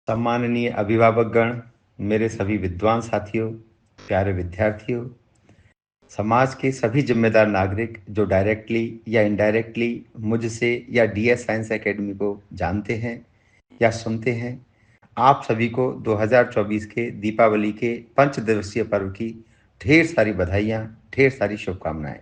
सम्माननीय अभिभावकगण, मेरे सभी विद्वान साथियों, प्यारे विद्यार्थियों, समाज के सभी जिम्मेदार नागरिक जो डायरेक्टली या इनडायरेक्टली मुझसे या डीएस साइंस एकेडमी को जानते हैं या सुनते हैं, आप सभी को 2024 के दीपावली के पंच दिवसीय पर्व की ढेर सारी बधाइयाँ, ढेर सारी शुभकामनाएं।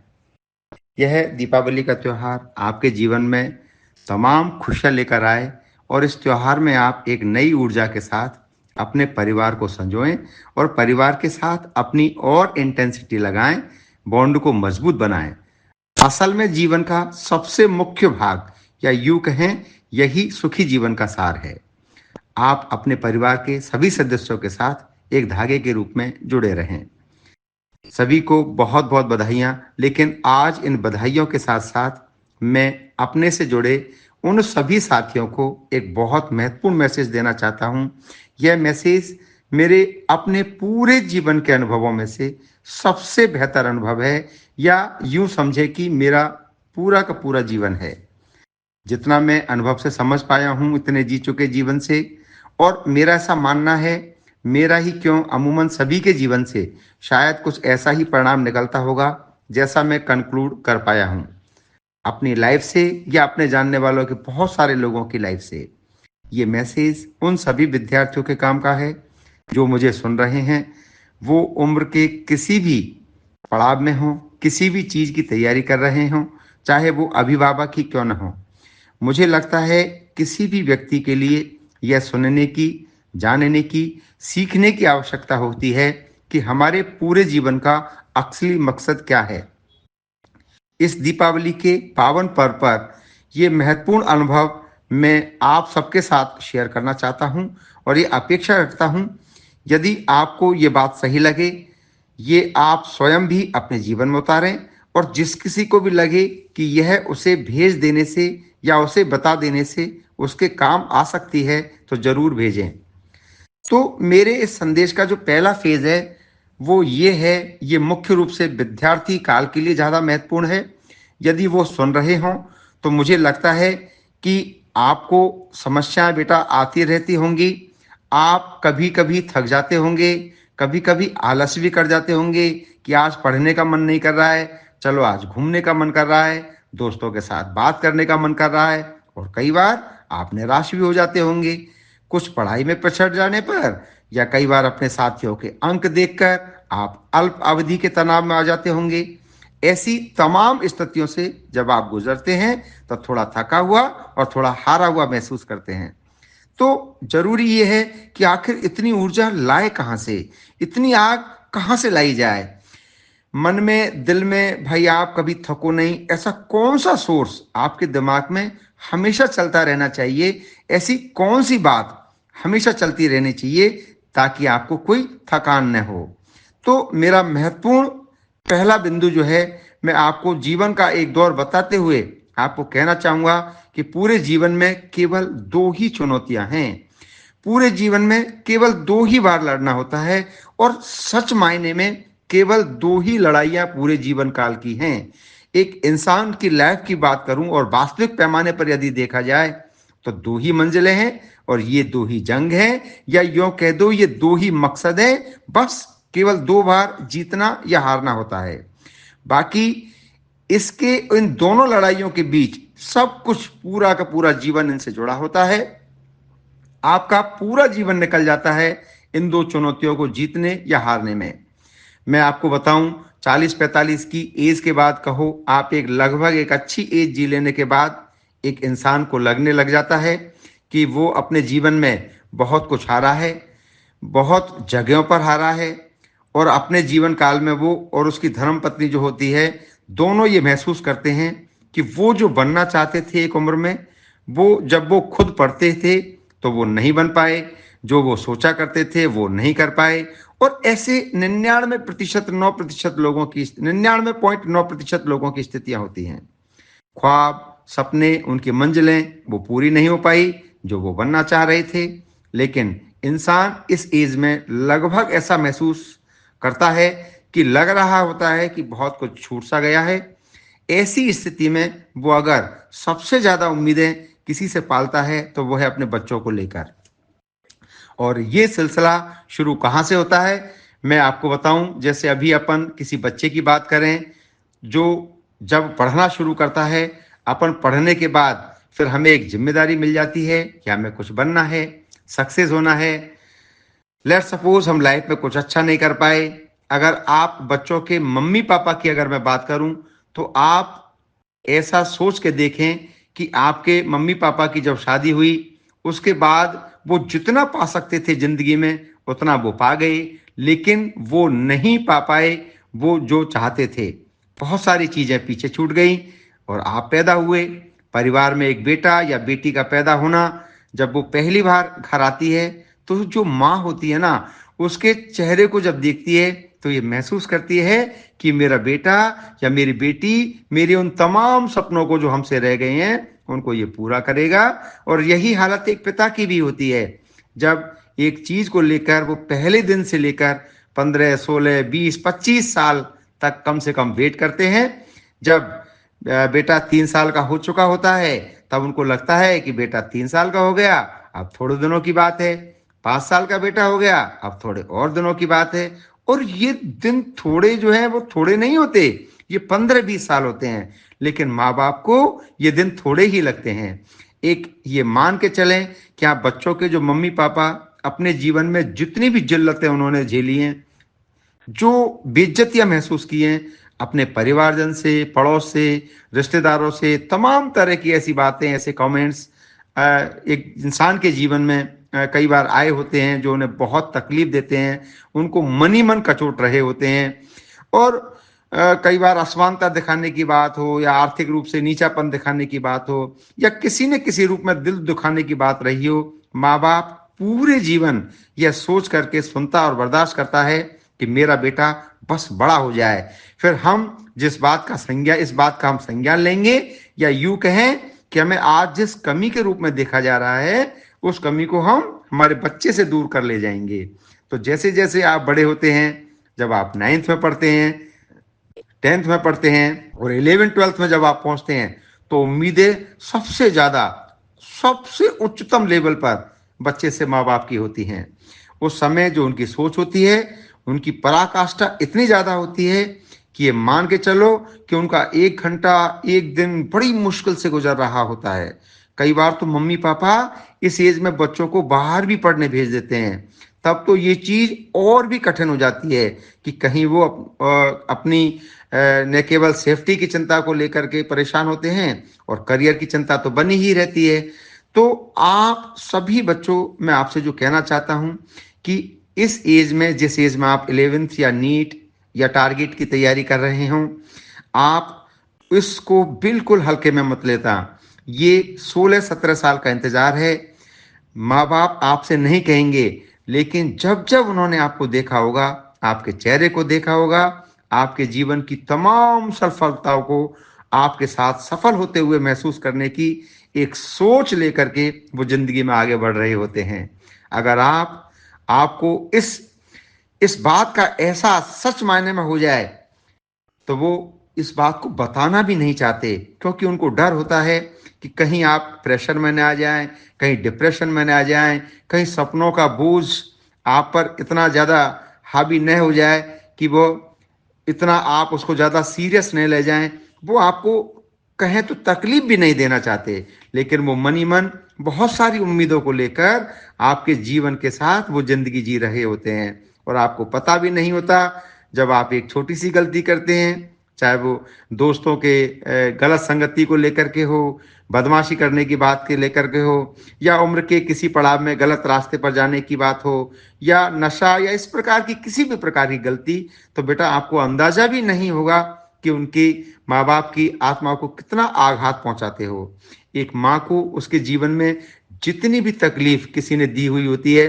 यह दीपावली का त्यौहार आपके जीवन में तमाम खुशियाँ लेकर आए और इस त्यौहार में आप एक नई ऊर्जा के साथ अपने परिवार को संजोएं और परिवार के साथ अपनी और इंटेंसिटी लगाएं, बॉन्ड को मजबूत बनाएं। असल में जीवन का सबसे मुख्य भाग या यूं कहें यही सुखी जीवन का सार है। आप अपने परिवार के सभी सदस्यों के साथ एक धागे के रूप में जुड़े रहें। सभी को बहुत बहुत बधाइयाँ। लेकिन आज इन बधाइयों के साथ साथ मैं अपने से जुड़े उन सभी साथियों को एक बहुत महत्वपूर्ण मैसेज देना चाहता हूँ। यह मैसेज मेरे अपने पूरे जीवन के अनुभवों में से सबसे बेहतर अनुभव है, या यूं समझे कि मेरा पूरा का पूरा जीवन है। जितना मैं अनुभव से समझ पाया हूँ, इतने जी चुके जीवन से, और मेरा ऐसा मानना है, मेरा ही क्यों अमूमन सभी के जीवन से शायद कुछ ऐसा ही परिणाम निकलता होगा जैसा मैं कंक्लूड कर पाया हूँ अपनी लाइफ से या अपने जानने वालों के बहुत सारे लोगों की लाइफ से। ये मैसेज उन सभी विद्यार्थियों के काम का है जो मुझे सुन रहे हैं। वो उम्र के किसी भी पड़ाव में हो, किसी भी चीज़ की तैयारी कर रहे हों, चाहे वो अभिभावक ही क्यों न हो। मुझे लगता है किसी भी व्यक्ति के लिए यह सुनने की, जानने की, सीखने की आवश्यकता होती है कि हमारे पूरे जीवन का असली मकसद क्या है। इस दीपावली के पावन पर्व पर यह महत्वपूर्ण अनुभव मैं आप सबके साथ शेयर करना चाहता हूं और ये अपेक्षा रखता हूं, यदि आपको ये बात सही लगे, ये आप स्वयं भी अपने जीवन में उतारें, और जिस किसी को भी लगे कि यह उसे भेज देने से या उसे बता देने से उसके काम आ सकती है तो जरूर भेजें। तो मेरे इस संदेश का जो पहला फेज है वो ये है, ये मुख्य रूप से विद्यार्थी काल के लिए ज़्यादा महत्वपूर्ण है। यदि वो सुन रहे हों तो मुझे लगता है कि आपको समस्याएं बेटा आती रहती होंगी। आप कभी कभी थक जाते होंगे, कभी कभी आलस भी कर जाते होंगे कि आज पढ़ने का मन नहीं कर रहा है, चलो आज घूमने का मन कर रहा है, दोस्तों के साथ बात करने का मन कर रहा है, और कई बार आप निराश भी हो जाते होंगे कुछ पढ़ाई में पिछड़ जाने पर, या कई बार अपने साथियों के अंक देखकर आप अल्प अवधि के तनाव में आ जाते होंगे। ऐसी तमाम स्थितियों से जब आप गुजरते हैं तो थोड़ा थका हुआ और थोड़ा हारा हुआ महसूस करते हैं। तो जरूरी ये है कि आखिर इतनी ऊर्जा लाए कहाँ से, इतनी आग कहाँ से लाई जाए। मन में, दिल में भाई आप कभी थको नहीं, ऐसा कौन सा सोर्स आपके दिमाग में हमेशा चलता रहना चाहिए, ऐसी कौन सी बात हमेशा चलती रहनी चाहिए ताकि आपको कोई थकान न हो। तो मेरा महत्वपूर्ण पहला बिंदु जो है, मैं आपको जीवन का एक दौर बताते हुए आपको कहना चाहूंगा कि पूरे जीवन में केवल दो ही चुनौतियां हैं। पूरे जीवन में केवल दो ही बार लड़ना होता है, और सच मायने में केवल दो ही लड़ाइयां पूरे जीवन काल की हैं। एक इंसान की लाइफ की बात करूं और वास्तविक पैमाने पर यदि देखा जाए तो दो ही मंजिलें हैं, और ये दो ही जंग हैं, या यूं कह दो ये दो ही मकसद हैं। बस केवल दो बार जीतना या हारना होता है। बाकी इसके इन दोनों लड़ाइयों के बीच सब कुछ, पूरा का पूरा जीवन इनसे जुड़ा होता है। आपका पूरा जीवन निकल जाता है इन दो चुनौतियों को जीतने या हारने में। मैं आपको बताऊं, 40-45 की एज के बाद कहो आप, एक लगभग एक अच्छी एज जी लेने के बाद एक इंसान को लगने लग जाता है कि वो अपने जीवन में बहुत कुछ हारा है, बहुत जगहों पर हारा है, और अपने जीवन काल में वो और उसकी धर्मपत्नी जो होती है, दोनों ये महसूस करते हैं कि वो जो बनना चाहते थे एक उम्र में, वो जब वो खुद पढ़ते थे तो वो नहीं बन पाए, जो वो सोचा करते थे वो नहीं कर पाए। और ऐसे 99% 9% लोगों की, 99.9% लोगों की स्थितियां होती हैं। ख्वाब, सपने, उनकी मंजिलें वो पूरी नहीं हो पाई जो वो बनना चाह रहे थे। लेकिन इंसान इस एज में लगभग ऐसा महसूस करता है कि लग रहा होता है कि बहुत कुछ छूट सा गया है। ऐसी स्थिति में वो अगर सबसे ज्यादा उम्मीदें किसी से पालता है तो वो है अपने बच्चों को लेकर। और ये सिलसिला शुरू कहाँ से होता है मैं आपको बताऊं। जैसे अभी अपन किसी बच्चे की बात करें जो जब पढ़ना शुरू करता है, अपन पढ़ने के बाद फिर हमें एक जिम्मेदारी मिल जाती है कि हमें कुछ बनना है, सक्सेस होना है। लेट्स सपोज हम लाइफ में कुछ अच्छा नहीं कर पाए। अगर आप बच्चों के मम्मी पापा की अगर मैं बात करूं तो आप ऐसा सोच के देखें कि आपके मम्मी पापा की जब शादी हुई उसके बाद वो जितना पा सकते थे जिंदगी में उतना वो पा गए, लेकिन वो नहीं पा पाए वो जो चाहते थे। बहुत सारी चीजें पीछे छूट गई और आप पैदा हुए। परिवार में एक बेटा या बेटी का पैदा होना, जब वो पहली बार घर आती है तो जो माँ होती है ना, उसके चेहरे को जब देखती है तो ये महसूस करती है कि मेरा बेटा या मेरी बेटी मेरे उन तमाम सपनों को जो हमसे रह गए हैं उनको ये पूरा करेगा। और यही हालत एक पिता की भी होती है। जब एक चीज को लेकर वो पहले दिन से लेकर 15, 16, 20, 25 साल तक कम से कम वेट करते हैं। जब बेटा 3 साल का हो चुका होता है तब उनको लगता है कि बेटा 3 साल का हो गया, अब थोड़े दिनों की बात है। 5 साल का बेटा हो गया, अब थोड़े और दिनों की बात है। और ये दिन थोड़े जो है वो थोड़े नहीं होते, ये 15-20 साल होते हैं, लेकिन माँ बाप को ये दिन थोड़े ही लगते हैं। एक ये मान के चलें कि आप बच्चों के जो मम्मी पापा अपने जीवन में जितनी भी जिल्लतें उन्होंने झेली हैं, जो बेइज्जतियां महसूस की हैं अपने परिवारजन से, पड़ोस से, रिश्तेदारों से, तमाम तरह की ऐसी बातें, ऐसे कमेंट्स एक इंसान के जीवन में कई बार आए होते हैं जो उन्हें बहुत तकलीफ देते हैं, उनको मनी मन कचोट रहे होते हैं। और कई बार असमानता दिखाने की बात हो या आर्थिक रूप से नीचापन दिखाने की बात हो या किसी न किसी रूप में दिल दुखाने की बात रही हो, माँ बाप पूरे जीवन यह सोच करके सुनता और बर्दाश्त करता है कि मेरा बेटा बस बड़ा हो जाए। फिर हम इस बात का हम संज्ञान लेंगे या यूं कहें कि हमें आज जिस कमी के रूप में देखा जा रहा है उस कमी को हम हमारे बच्चे से दूर कर ले जाएंगे। तो जैसे जैसे आप बड़े होते हैं, जब आप 9th में पढ़ते हैं, 10th में पढ़ते हैं और 11th 12th में जब आप पहुंचते हैं तो उम्मीदें सबसे ज्यादा, सबसे उच्चतम लेवल पर बच्चे से माँ बाप की होती हैं। उस समय जो उनकी सोच होती है, उनकी पराकाष्ठा इतनी ज्यादा होती है कि ये मान के चलो कि उनका 1 घंटा, एक दिन बड़ी मुश्किल से गुजर रहा होता है। कई बार तो मम्मी पापा इस एज में बच्चों को बाहर भी पढ़ने भेज देते हैं। तब तो ये चीज और भी कठिन हो जाती है कि कहीं वो अपनी न केवल सेफ्टी की चिंता को लेकर के परेशान होते हैं और करियर की चिंता तो बनी ही रहती है। तो आप सभी बच्चों, मैं आपसे जो कहना चाहता हूं कि इस एज में, जिस एज में आप 11th या नीट या टारगेट की तैयारी कर रहे हो, आप इसको बिल्कुल हल्के में मत लेता। ये 16-17 साल का इंतजार है। माँ बाप आपसे नहीं कहेंगे, लेकिन जब जब उन्होंने आपको देखा होगा, आपके चेहरे को देखा होगा, आपके जीवन की तमाम सफलताओं को आपके साथ सफल होते हुए महसूस करने की एक सोच लेकर के वो जिंदगी में आगे बढ़ रहे होते हैं। अगर आपको इस बात का एहसास सच मायने में हो जाए तो वो इस बात को बताना भी नहीं चाहते, क्योंकि उनको डर होता है कि कहीं आप प्रेशर में न आ जाएं, कहीं डिप्रेशन में न आ जाएं, कहीं सपनों का बोझ आप पर इतना ज्यादा हावी न हो जाए कि वो इतना आप उसको ज्यादा सीरियस नहीं ले जाएं। वो आपको कहें तो तकलीफ भी नहीं देना चाहते, लेकिन वो मनी मन बहुत सारी उम्मीदों को लेकर आपके जीवन के साथ वो जिंदगी जी रहे होते हैं और आपको पता भी नहीं होता। जब आप एक छोटी सी गलती करते हैं, चाहे वो दोस्तों के गलत संगति को लेकर के हो, बदमाशी करने की बात के लेकर के हो, या उम्र के किसी पड़ाव में गलत रास्ते पर जाने की बात हो, या नशा, या इस प्रकार की किसी भी प्रकार की गलती, तो बेटा आपको अंदाजा भी नहीं होगा कि उनकी माँ बाप की आत्मा को कितना आघात पहुंचाते हो। एक माँ को उसके जीवन में जितनी भी तकलीफ किसी ने दी हुई होती है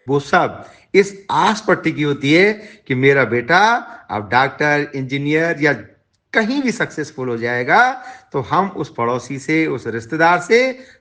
वो सब इस आस पर टिकी होती है कि मेरा बेटा अब डॉक्टर, इंजीनियर या कहीं भी सक्सेसफुल हो जाएगा, तो हम उस पड़ोसी से, उस रिश्तेदार से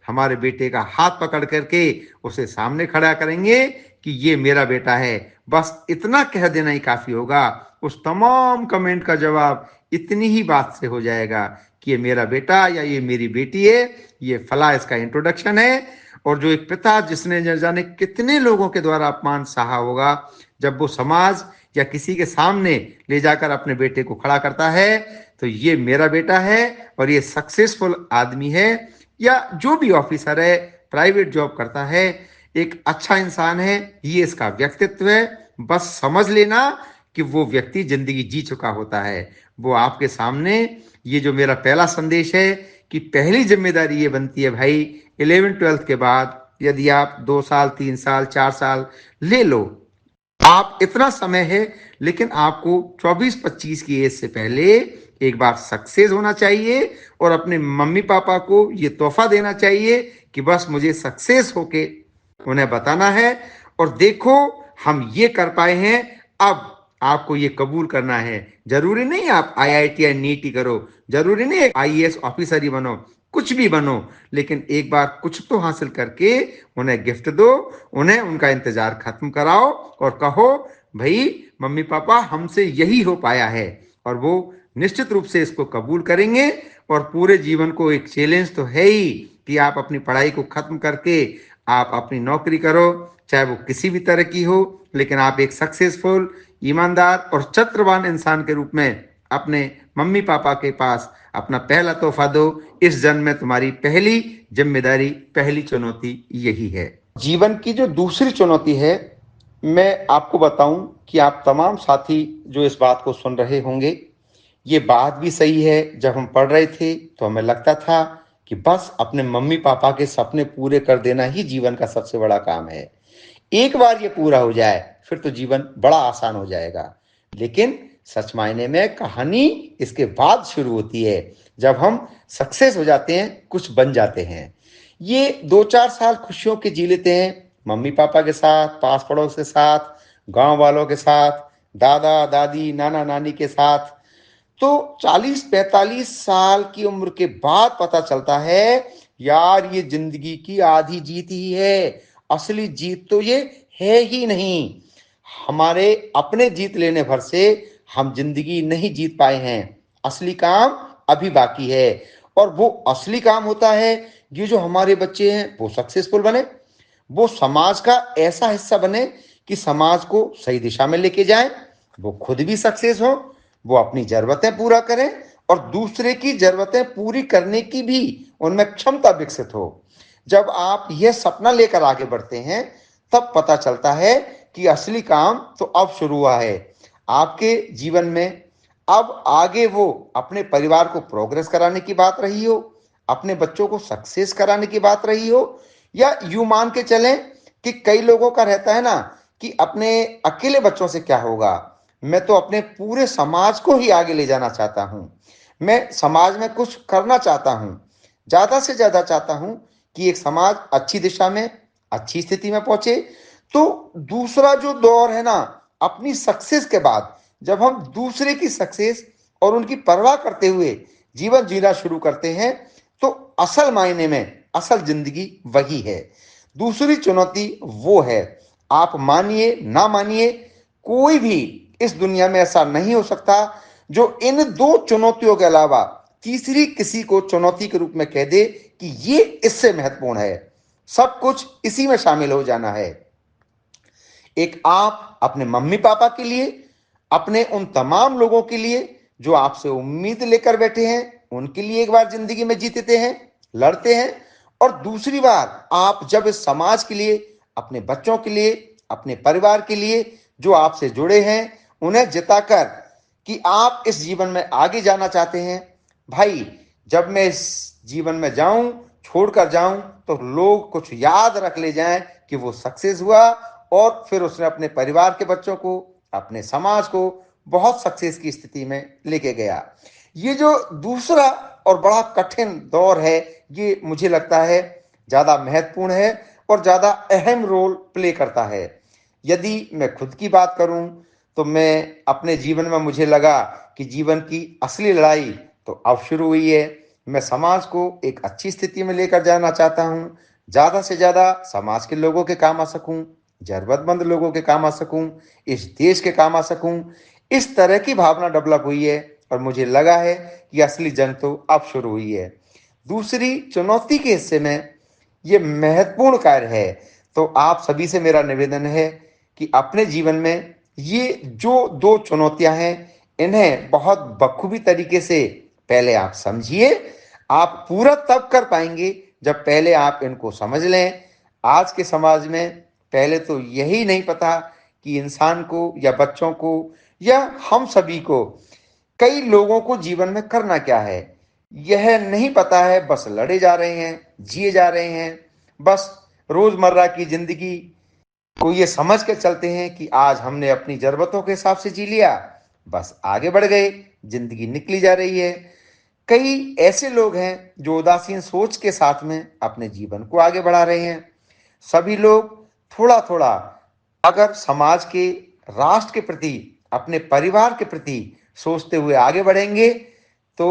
हमारे बेटे का हाथ पकड़ करके उसे सामने खड़ा करेंगे कि ये मेरा बेटा है। बस इतना कह देना ही काफी होगा। उस तमाम कमेंट का जवाब इतनी ही बात से हो जाएगा कि ये मेरा बेटा या ये मेरी बेटी है, ये फला इसका इंट्रोडक्शन है। और जो एक पिता जिसने न जाने कितने लोगों के द्वारा अपमान सहा होगा, जब वो समाज या किसी के सामने ले जाकर अपने बेटे को खड़ा करता है, तो ये मेरा बेटा है और ये सक्सेसफुल आदमी है, या जो भी ऑफिसर है, प्राइवेट जॉब करता है, एक अच्छा इंसान है, ये इसका व्यक्तित्व है। बस समझ लेना कि वो व्यक्ति जिंदगी जी चुका होता है। वो आपके सामने, ये जो मेरा पहला संदेश है कि पहली जिम्मेदारी ये बनती है भाई, 11th-12th के बाद यदि आप 2 साल 3 साल 4 साल ले लो, आप इतना समय है, लेकिन आपको 24-25 की एज से पहले एक बार सक्सेस होना चाहिए और अपने मम्मी पापा को ये तोहफा देना चाहिए कि बस मुझे सक्सेस होके उन्हें बताना है, और देखो हम ये कर पाए हैं। अब आपको ये कबूल करना है। जरूरी नहीं आप आईआईटी या नीट ही करो, जरूरी नहीं आईएएस ऑफिसर ही बनो, कुछ भी बनो, लेकिन एक बार कुछ तो हासिल करके उन्हें गिफ्ट दो, उन्हें उनका इंतजार खत्म कराओ और कहो भाई मम्मी पापा हमसे यही हो पाया है, और वो निश्चित रूप से इसको कबूल करेंगे। और पूरे जीवन को एक चैलेंज तो है ही कि आप अपनी पढ़ाई को खत्म करके आप अपनी नौकरी करो, चाहे वो किसी भी तरह की हो, लेकिन आप एक सक्सेसफुल, ईमानदार और चत्रवान इंसान के रूप में अपने मम्मी पापा के पास अपना पहला तोहफा दो। इस जन्म में तुम्हारी पहली जिम्मेदारी, पहली चुनौती यही है। जीवन की जो दूसरी चुनौती है, मैं आपको बताऊं कि आप तमाम साथी जो इस बात को सुन रहे होंगे, ये बात भी सही है। जब हम पढ़ रहे थे तो हमें लगता था कि बस अपने मम्मी पापा के सपने पूरे कर देना ही जीवन का सबसे बड़ा काम है। एक बार ये पूरा हो जाए फिर तो जीवन बड़ा आसान हो जाएगा। लेकिन सच मायने में कहानी इसके बाद शुरू होती है, जब हम सक्सेस हो जाते हैं, कुछ बन जाते हैं। ये 2-4 साल खुशियों के जी लेते हैं, मम्मी पापा के साथ, पास पड़ोस के साथ, गांव वालों के साथ, दादा दादी नाना नानी के साथ। तो 40-45 साल की उम्र के बाद पता चलता है यार ये जिंदगी की आधी जीत ही है, असली जीत तो ये है ही नहीं। हमारे अपने जीत लेने भर से हम जिंदगी नहीं जीत पाए हैं, असली काम अभी बाकी है। और वो असली काम होता है ये जो हमारे बच्चे हैं वो सक्सेसफुल बने, वो समाज का ऐसा हिस्सा बने कि समाज को सही दिशा में लेके जाए, वो खुद भी सक्सेस हो, वो अपनी जरूरतें पूरा करें और दूसरे की जरूरतें पूरी करने की भी उनमें क्षमता विकसित हो। जब आप यह सपना लेकर आगे बढ़ते हैं, तब पता चलता है कि असली काम तो अब शुरू हुआ है आपके जीवन में। अब आगे वो अपने परिवार को प्रोग्रेस कराने की बात रही हो, अपने बच्चों को सक्सेस कराने की बात रही हो, या यूं मान के चलें कि कई लोगों का रहता है ना कि अपने अकेले बच्चों से क्या होगा, मैं तो अपने पूरे समाज को ही आगे ले जाना चाहता हूं, मैं समाज में कुछ करना चाहता हूं, ज्यादा से ज्यादा चाहता हूं कि एक समाज अच्छी दिशा में, अच्छी स्थिति में पहुंचे। तो दूसरा जो दौर है ना, अपनी सक्सेस के बाद जब हम दूसरे की सक्सेस और उनकी परवाह करते हुए जीवन जीना शुरू करते हैं, तो असल मायने में असल जिंदगी वही है। दूसरी चुनौती वो है, आप मानिए ना मानिए, कोई भी इस दुनिया में ऐसा नहीं हो सकता जो इन दो चुनौतियों के अलावा तीसरी किसी को चुनौती के रूप में कह दे कि ये इससे महत्वपूर्ण है। सब कुछ इसी में शामिल हो जाना है। एक आप अपने मम्मी पापा के लिए, अपने उन तमाम लोगों के लिए जो आपसे उम्मीद लेकर बैठे हैं, उनके लिए एक बार जिंदगी में जीतते हैं, लड़ते हैं। और दूसरी बार आप जब इस समाज के लिए, अपने बच्चों के लिए, अपने परिवार के लिए जो आपसे जुड़े हैं, उन्हें जिताकर कि आप इस जीवन में आगे जाना चाहते हैं। भाई जब मैं इस जीवन में जाऊं, छोड़कर जाऊं, तो लोग कुछ याद रख ले जाएं कि वो सक्सेस हुआ और फिर उसने अपने परिवार के बच्चों को, अपने समाज को बहुत सक्सेस की स्थिति में लेके गया। ये जो दूसरा और बड़ा कठिन दौर है, ये मुझे लगता है ज्यादा महत्वपूर्ण है और ज्यादा अहम रोल प्ले करता है। यदि मैं खुद की बात करूं तो मैं अपने जीवन में, मुझे लगा कि जीवन की असली लड़ाई तो अब शुरू हुई है। मैं समाज को एक अच्छी स्थिति में लेकर जाना चाहता हूं, ज्यादा से ज्यादा समाज के लोगों के काम आ सकूं, जरूरतमंद लोगों के काम आ सकूं, इस देश के काम आ सकूं। इस तरह की भावना डेवलप हुई है और मुझे लगा है कि असली जंग तो अब शुरू हुई है। दूसरी चुनौती के हिस्से में ये महत्वपूर्ण कार्य है। तो आप सभी से मेरा निवेदन है कि अपने जीवन में ये जो 2 चुनौतियाँ हैं, इन्हें बहुत बखूबी तरीके से पहले आप समझिए। आप पूरा तब कर पाएँगे जब पहले आप इनको समझ लें। आज के समाज में पहले तो यही नहीं पता कि इंसान को या बच्चों को या हम सभी को, कई लोगों को जीवन में करना क्या है, यह नहीं पता है। बस लड़े जा रहे हैं, जिए जा रहे हैं। बस रोजमर्रा की जिंदगी को ये समझ के चलते हैं कि आज हमने अपनी जरूरतों के हिसाब से जी लिया, बस आगे बढ़ गए, जिंदगी निकली जा रही है। कई ऐसे लोग हैं जो उदासीन सोच के साथ में अपने जीवन को आगे बढ़ा रहे हैं। सभी लोग थोड़ा थोड़ा अगर समाज के, राष्ट्र के प्रति, अपने परिवार के प्रति सोचते हुए आगे बढ़ेंगे तो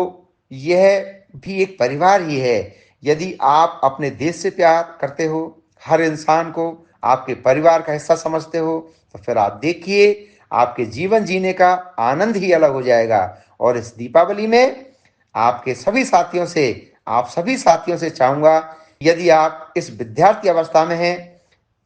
यह भी एक परिवार ही है। यदि आप अपने देश से प्यार करते हो, हर इंसान को आपके परिवार का हिस्सा समझते हो, तो फिर आप देखिए आपके जीवन जीने का आनंद ही अलग हो जाएगा। और इस दीपावली में आपके सभी साथियों से, आप सभी साथियों से चाहूंगा, यदि आप इस विद्यार्थी अवस्था में हैं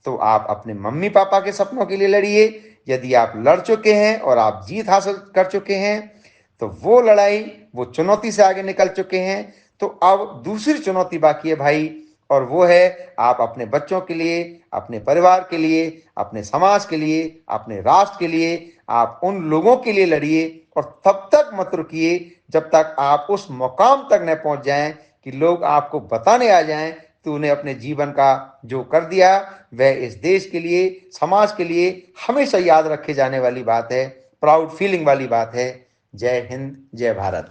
तो आप अपने मम्मी पापा के सपनों के लिए लड़िए। यदि आप लड़ चुके हैं और आप जीत हासिल कर चुके हैं तो वो लड़ाई, वो चुनौती से आगे निकल चुके हैं, तो अब दूसरी चुनौती बाकी है भाई, और वो है आप अपने बच्चों के लिए, अपने परिवार के लिए, अपने समाज के लिए, अपने राष्ट्र के लिए, आप उन लोगों के लिए लड़िए। और तब तक मत रुकिए जब तक आप उस मुकाम तक न पहुंच जाएं कि लोग आपको बताने आ जाएं कि उन्हें अपने जीवन का जो कर दिया वह इस देश के लिए, समाज के लिए हमेशा याद रखे जाने वाली बात है, प्राउड फीलिंग वाली बात है। जय हिंद, जय भारत।